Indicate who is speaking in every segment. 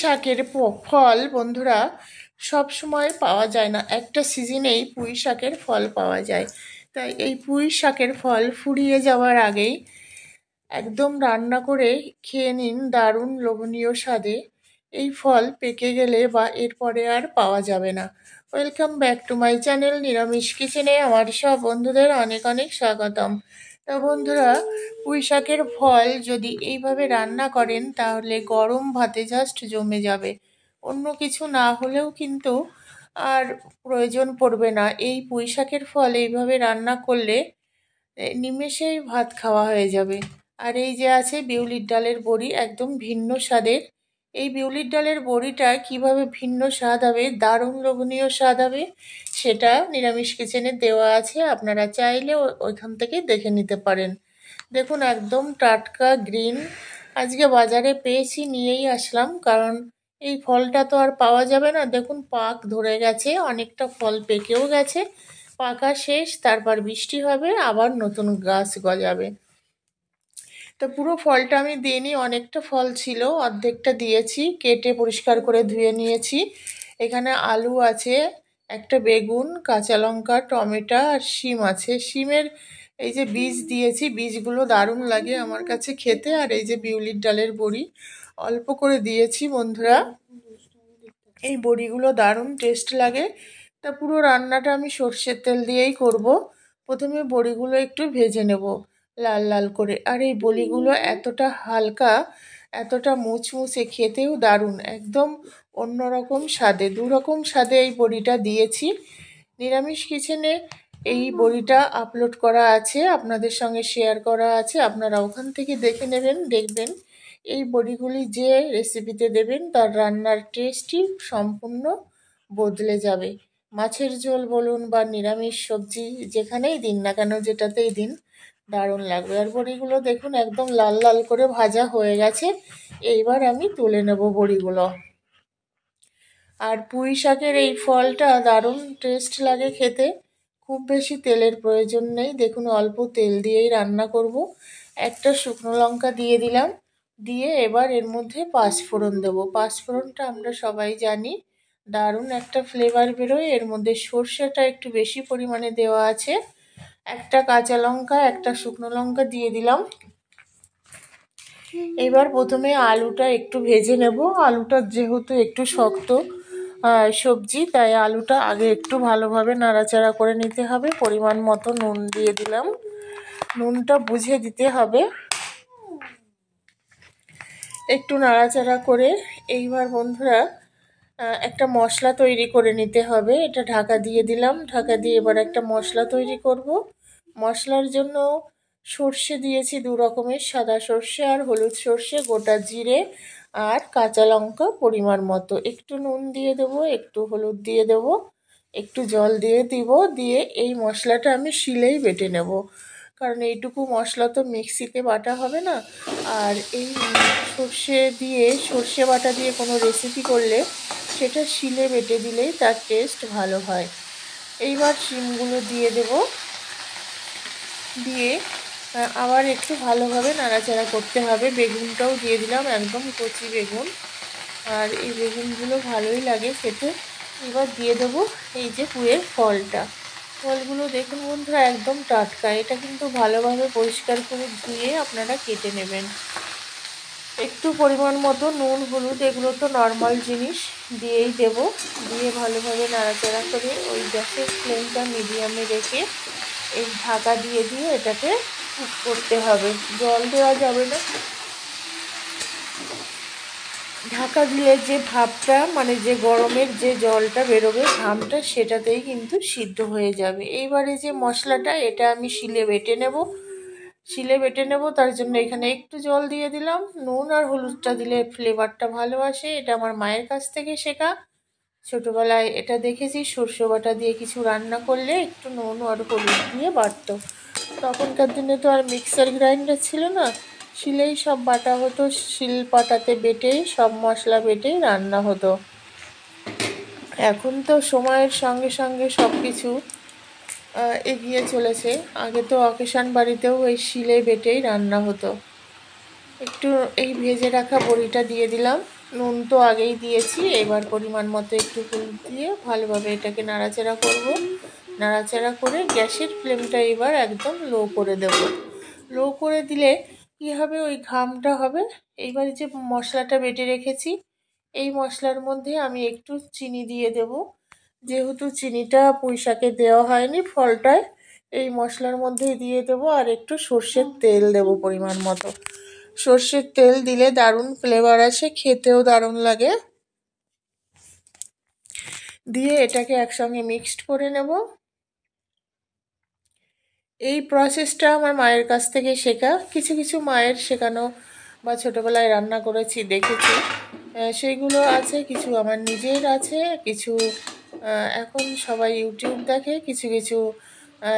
Speaker 1: শাকের ফল বন্ধুরা সব সময় পাওয়া যায় না, একটা সিজনেই পুঁই শাকের ফল পাওয়া যায়। তাই এই পুঁই শাকের ফল ফুরিয়ে যাওয়ার আগেই একদম রান্না করে খেয়ে নিন, দারুণ লোভনীয় স্বাদে। এই ফল পেকে গেলে বা এরপরে আর পাওয়া যাবে না। Welcome back to my channel নিরামিষ কিচেনে আমার সব বন্ধুদের অনেক অনেক স্বাগতম। তো বন্ধুরা, পুঁই শাকের ফল যদি এইভাবে রান্না করেন তাহলে গরম ভাতে জাস্ট জমে যাবে। অন্য কিছু না হলেও কিন্তু আর প্রয়োজন পড়বে না। এই পুঁই শাকের ফল এইভাবে রান্না করলে নিমেষেই ভাত খাওয়া হয়ে যাবে। আর এই যে আছে বিউলির ডালের বড়ি, একদম ভিন্ন স্বাদের। এই বিউলির ডালের বড়িটা কিভাবে ভিন্ন স্বাদ হবে, দারুণ লোভনীয় স্বাদ হবে, সেটা নিরামিষ কিচেনে দেওয়া আছে, আপনারা চাইলে ওইখান থেকে দেখে নিতে পারেন। দেখুন একদম টাটকা গ্রিন, আজকে বাজারে পেয়েছি, নিয়েই আসলাম, কারণ এই ফলটা তো আর পাওয়া যাবে না। দেখুন পাক ধরে গেছে, অনেকটা ফল পেকেও গেছে, পাকা শেষ, তারপর বৃষ্টি হবে, আবার নতুন গাছ গজাবে। তো পুরো ফলটা আমি দিইনি, অনেকটা ফল ছিল, অর্ধেকটা দিয়েছি, কেটে পরিষ্কার করে ধুয়ে নিয়েছি। এখানে আলু আছে, একটা বেগুন, কাঁচা লঙ্কা, টমেটো আর শিম আছে। শিমের এই যে বীজ দিয়েছি, বীজগুলো দারুণ লাগে আমার কাছে খেতে। আর এই যে বিউলির ডালের বড়ি অল্প করে দিয়েছি বন্ধুরা, এই বড়িগুলো দারুণ টেস্ট লাগে। তা পুরো রান্নাটা আমি সর্ষের তেল দিয়েই করব। প্রথমে বড়িগুলো একটু ভেজে নেব লাল লাল করে। আর এই বড়িগুলো এতটা হালকা, এতটা মুচমুচে, খেতেও দারুণ, একদম অন্যরকম স্বাদে, দুরকম স্বাদে এই বড়িটা দিয়েছি। নিরামিষ কিচেনে এই বড়িটা আপলোড করা আছে, আপনাদের সঙ্গে শেয়ার করা আছে, আপনারা ওখান থেকে দেখে নেবেন, দেখবেন এই বড়িগুলি যে রেসিপিতে দেবেন তার রান্নার টেস্টই সম্পূর্ণ বদলে যাবে। মাছের ঝোল বলুন বা নিরামিষ সবজি যেখানেই দিন না কেন, যেটাতেই দিন, দারুণ লাগবে। আর বড়িগুলো দেখুন একদম লাল লাল করে ভাজা হয়ে গেছে। এইবার আমি তুলে নেব বড়িগুলো। আর পুঁই শাকের এই ফলটা দারুণ টেস্ট লাগে খেতে, খুব বেশি তেলের প্রয়োজন নেই। দেখুন অল্প তেল দিয়েই রান্না করব। একটা শুকনো লঙ্কা দিয়ে দিলাম, দিয়ে এবার এর মধ্যে পাঁচফোড়ন দেবো। পাঁচফোড়নটা আমরা সবাই জানি দারুণ একটা ফ্লেভার বেরোয়, এর মধ্যে সর্ষেটা একটু বেশি পরিমাণে দেওয়া আছে। একটা কাঁচা লঙ্কা, একটা শুকনো লঙ্কা দিয়ে দিলাম। এবার প্রথমে আলুটা একটু ভেজে নেব। আলুটা যেহেতু একটু শক্ত সবজি, তাই আলুটা আগে একটু ভালোভাবে নাড়াচাড়া করে নিতে হবে। পরিমাণ মতো নুন দিয়ে দিলাম, নুনটা বুঝে দিতে হবে। একটু নাড়াচাড়া করে এইবার বন্ধুরা একটা মশলা তৈরি করে নিতে হবে। এটা ঢাকা দিয়ে দিলাম, ঢাকা দিয়ে এবার একটা মশলা তৈরি করব। মশলার জন্য সর্ষে দিয়েছি দু রকমের, সাদা সর্ষে আর হলুদ সর্ষে, গোটা জিরে আর কাঁচা লঙ্কা পরিমাণ মতো, একটু নুন দিয়ে দেব, একটু হলুদ দিয়ে দেব, একটু জল দিয়ে দিব, দিয়ে এই মশলাটা আমি শিলেই বেটে নেব, কারণ এইটুকু মশলা তো মিক্সিতে বাটা হবে না। আর এই সর্ষে বাটা দিয়ে কোনো রেসিপি করলে সেটা শিলে বেটে দিলেই তার টেস্ট ভালো হয়। এইবার শিমগুলো দিয়ে দেব, দিয়ে আবার একটু ভালোভাবে নাড়াচাড়া করতে হবে। বেগুনটাও দিয়ে দিলাম, একদম কচি বেগুন, আর এই বেগুনগুলো ভালোই লাগে খেতে। এবার দিয়ে দেবো এই যে পুঁইয়ের ফলটা। ফলগুলো দেখুন বন্ধুরা একদম টাটকা, এটা কিন্তু ভালোভাবে পরিষ্কার করে ধুয়ে আপনারা কেটে নেবেন। একটু পরিমাণ মতো নুন হলুদ এগুলো তো নর্মাল জিনিস দিয়েই দেব, দিয়ে ভালোভাবে নাড়াচাড়া করে ওই গ্যাসের ফ্লেমটা মিডিয়ামে রেখে এই ঢাকা দিয়ে দিয়ে এটাকে কুক করতে হবে। জল দেওয়া যাবে না, ঢাকা দিয়ে যে ভাপটা, মানে যে গরমের যে জলটা বেরোবে, ঘামটা, সেটাতেই কিন্তু সিদ্ধ হয়ে যাবে। এইবারে যে মশলাটা, এটা আমি শিলে বেটে নেব, তার জন্য এখানে একটু জল দিয়ে দিলাম। নুন আর হলুদটা দিলে ফ্লেভারটা ভালো আসে, এটা আমার মায়ের কাছ থেকে শেখা। ছোটোবেলায় এটা দেখেছি, সরষে বাটা দিয়ে কিছু রান্না করলে একটু নুন আর হলুদ দিয়ে বাটতো। তখনকার দিনে তো আর মিক্সার গ্রাইন্ডার ছিল না, শিলেই সব বাটা হতো, শিল পাটাতে বেটেই সব মশলা বেটেই রান্না হতো। এখন তো সময়ের সঙ্গে সঙ্গে সব কিছু এগিয়ে চলেছে, আগে তো অকেশান বাড়িতেও এই শিলে বেটেই রান্না হতো। একটু এই ভেজে রাখা বড়িটা দিয়ে দিলাম। নুন তো আগেই দিয়েছি, এবার পরিমাণ মতো একটু হলুদ দিয়ে ভালোভাবে এটাকে নাড়াচাড়া করব। নাড়াচাড়া করে গ্যাসের ফ্লেমটা এবার একদম লো করে দেব। লো করে দিলে কী হবে, ওই ঘামটা হবে। এইবার যে মশলাটা বেটে রেখেছি, এই মশলার মধ্যে আমি একটু চিনি দিয়ে দেব। যেহেতু চিনিটা পুঁই শাকে দেওয়া হয়নি ফলটায়, এই মশলার মধ্যেই দিয়ে দেবো। আর একটু সর্ষের তেল দেব পরিমাণ মতো। সর্ষের তেল দিলে দারুণ ফ্লেভার আসে, খেতেও দারুণ লাগে। দিয়ে এটাকে একসঙ্গে মিক্সড করে নেব। এই প্রসেসটা আমার মায়ের কাছ থেকে শেখা। কিছু কিছু মায়ের শেখানো বা ছোটোবেলায় রান্না করেছি দেখেছি, সেইগুলো আছে। কিছু আমার নিজের আছে, কিছু এখন সবাই ইউটিউব দেখে, কিছু কিছু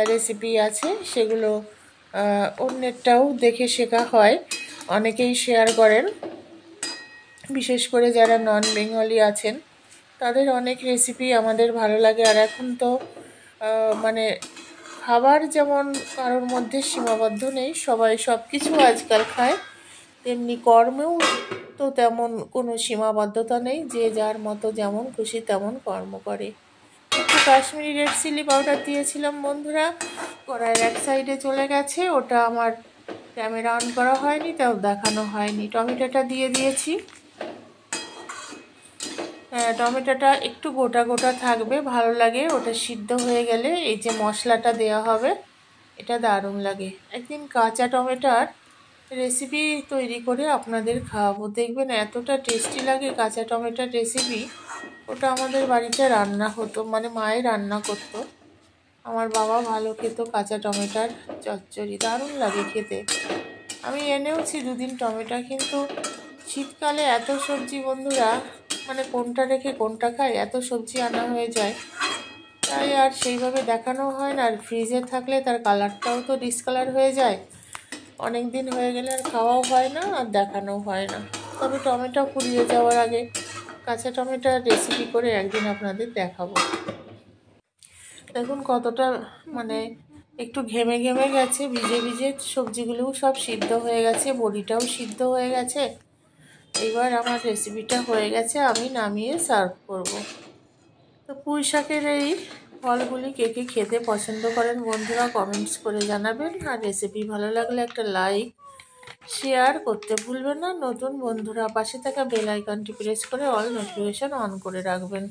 Speaker 1: রেসিপি আছে সেগুলো অন্যেরটাও দেখে শেখা হয়। অনেকেই শেয়ার করেন, বিশেষ করে যারা নন বেঙ্গলি আছেন তাদের অনেক রেসিপি আমাদের ভালো লাগে। আর এখন তো মানে খাবার যেমন কারোর মধ্যে সীমাবদ্ধ নেই, সবাই সব কিছু আজকাল খায়, তেমনি কর্মেও তো তেমন কোনো সীমাবদ্ধতা নেই। যে যার মতো যেমন খুশি তেমন কর্ম করে। একটু কাশ্মীরি রেড চিলি পাউডার দিয়েছিলাম বন্ধুরা, কড়াইয়ের এক সাইডে চলে গেছে, ওটা আমার ক্যামেরা অন করা হয়নি, তাও দেখানো হয়নি। টমেটোটা দিয়ে দিয়েছি। টমেটোটা একটু গোটা গোটা থাকবে, ভালো লাগে। ওটা সিদ্ধ হয়ে গেলে এই যে মশলাটা দেওয়া হবে, এটা দারুণ লাগে। একদিন কাঁচা টমেটোর রেসিপি তৈরি করে আপনাদের খাওয়াবো, দেখবেন এতটা টেস্টি লাগে কাঁচা টমেটোর রেসিপি। ওটা আমাদের বাড়িতে রান্না হতো, মানে মায়ের রান্না করতো। আমার বাবা ভালো খেত কাঁচা টমেটোর চচ্চড়ি, দারুণ লাগে খেতে। আমি এনেওছি দুদিন টমেটো, কিন্তু শীতকালে এত সবজি বন্ধুরা, মানে কোনটা রেখে কোনটা খাই, এত সবজি আনা হয়ে যায়, তাই আর সেইভাবে দেখানো হয় না। আর ফ্রিজে থাকলে তার কালারটাও তো ডিসকালার হয়ে যায়, অনেক দিন হয়ে গেলে আর খাওয়াও হয় না আর দেখানোও হয় না। তবে টমেটো ফুরিয়ে যাওয়ার আগে কাঁচা টমেটোর রেসিপি করে একদিন আপনাদের দেখাবো। দেখুন কতটা মানে একটু ঘেমে ঘেমে গেছে, ভিজে ভিজে সবজিগুলোও সব সিদ্ধ হয়ে গেছে, বড়িটাও সিদ্ধ হয়ে গেছে। এবার আমার রেসিপিটা হয়ে গেছে, আমি নামিয়ে সার্ভ করব। তো পুঁই শাকের এই ফলগুলি কে কে খেতে পছন্দ করেন বন্ধুরা কমেন্টস করে জানাবেন। আর রেসিপি ভালো লাগলে একটা লাইক শেয়ার করতে ভুলবেন না। নতুন বন্ধুরা পাশে থাকা বেল আইকনটি প্রেস করে অল নোটিফিকেশন অন করে রাখবেন।